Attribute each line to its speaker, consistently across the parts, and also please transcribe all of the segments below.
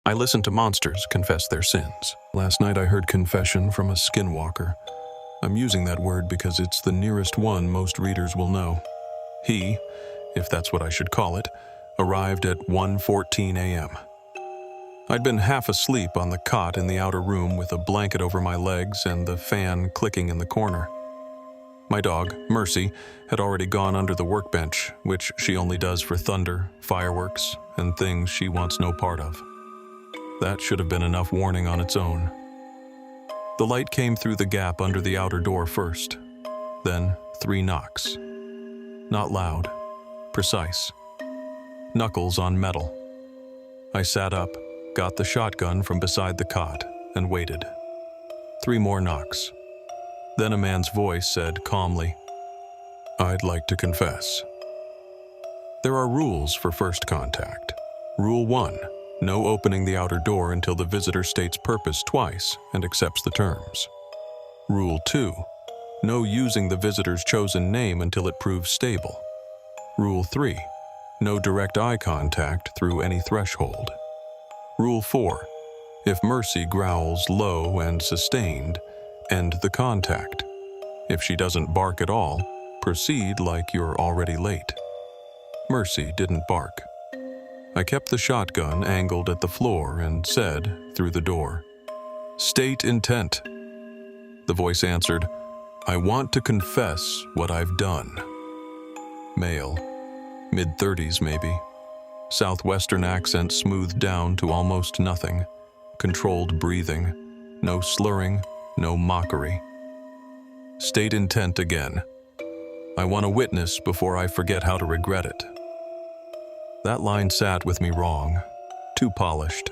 Speaker 1: I listen to monsters confess their sins. Last night I heard confession from a skinwalker. I'm using that word because it's the nearest one most readers will know. He, if that's what I should call it, arrived at 1:14 a.m. I'd been half asleep on the cot in the outer room with a blanket over my legs and the fan clicking in the corner. My dog, Mercy, had already gone under the workbench, which she only does for thunder, fireworks, and things she wants no part of. That should have been enough warning on its own. The light came through the gap under the outer door first, then 3 knocks. Not loud, precise. Knuckles on metal. I sat up, got the shotgun from beside the cot, and waited. 3 more knocks. Then a man's voice said calmly, "I'd like to confess." There are rules for first contact. Rule 1. No opening the outer door until the visitor states purpose twice and accepts the terms. Rule 2. No using the visitor's chosen name until it proves stable. Rule 3. No direct eye contact through any threshold. Rule 4. If Mercy growls low and sustained, end the contact. If she doesn't bark at all, proceed like you're already late. Mercy didn't bark. I kept the shotgun angled at the floor and said, through the door, "State intent." The voice answered, "I want to confess what I've done." Male, mid-30s maybe. Southwestern accent smoothed down to almost nothing. Controlled breathing. No slurring, no mockery. State intent again. I want to witness before I forget how to regret it. That line sat with me wrong. Too polished.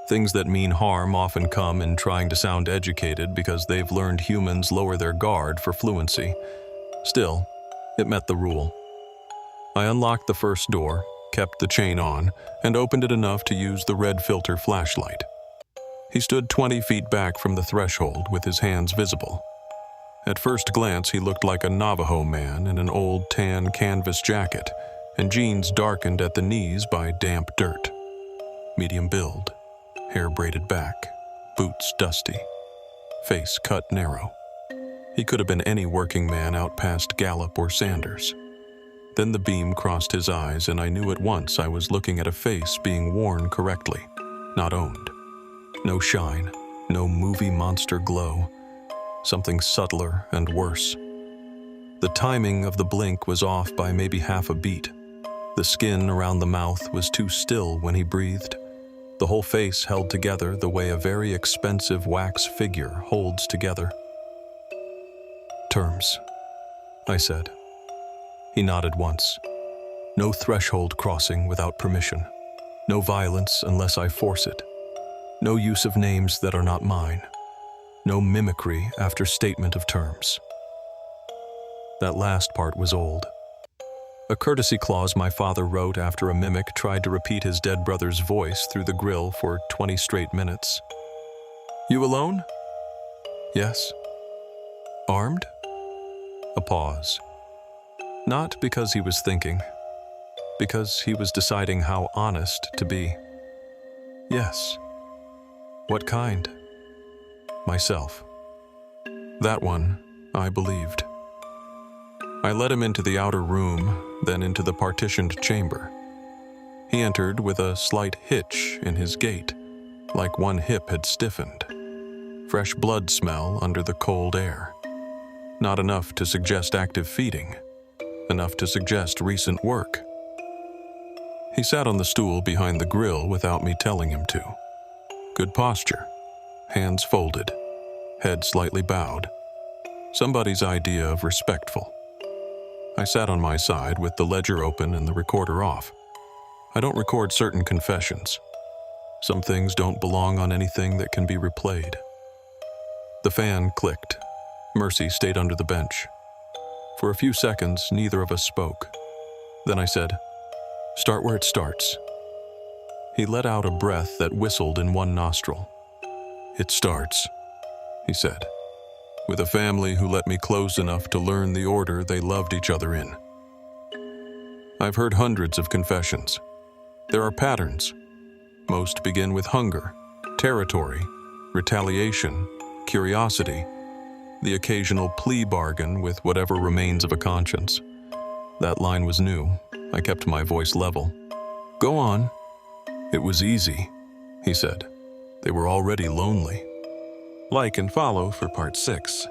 Speaker 1: Things that mean harm often come in trying to sound educated because they've learned humans lower their guard for fluency. Still, it met the rule. I unlocked the first door, kept the chain on, and opened it enough to use the red filter flashlight. He stood 20 feet back from the threshold with his hands visible. At first glance, he looked like a Navajo man in an old tan canvas jacket and jeans darkened at the knees by damp dirt. Medium build, hair braided back, boots dusty, face cut narrow. He could have been any working man out past Gallup or Sanders. Then the beam crossed his eyes and I knew at once I was looking at a face being worn correctly, not owned. No shine, no movie monster glow. Something subtler and worse. The timing of the blink was off by maybe half a beat. The skin around the mouth was too still when he breathed. The whole face held together the way a very expensive wax figure holds together. "Terms," I said. He nodded once. "No threshold crossing without permission. No violence unless I force it. No use of names that are not mine. No mimicry after statement of terms." That last part was old. A courtesy clause my father wrote after a mimic tried to repeat his dead brother's voice through the grill for 20 straight minutes. "You alone?" "Yes." "Armed?" A pause. Not because he was thinking, because he was deciding how honest to be. "Yes." "What kind?" "Myself." That one, I believed. I led him into the outer room, then into the partitioned chamber. He entered with a slight hitch in his gait, like one hip had stiffened. Fresh blood smell under the cold air. Not enough to suggest active feeding, enough to suggest recent work. He sat on the stool behind the grill without me telling him to. Good posture, hands folded, head slightly bowed. Somebody's idea of respectful. I sat on my side with the ledger open and the recorder off. I don't record certain confessions. Some things don't belong on anything that can be replayed. The fan clicked. Mercy stayed under the bench. For a few seconds, neither of us spoke. Then I said, "Start where it starts." He let out a breath that whistled in one nostril. "It starts," he said, "with a family who let me close enough to learn the order they loved each other in. I've heard hundreds of confessions. There are patterns. Most begin with hunger, territory, retaliation, curiosity, the occasional plea bargain with whatever remains of a conscience. That line was new. I kept my voice level. Go on. It was easy, he said. They were already lonely. Like and follow for part 6.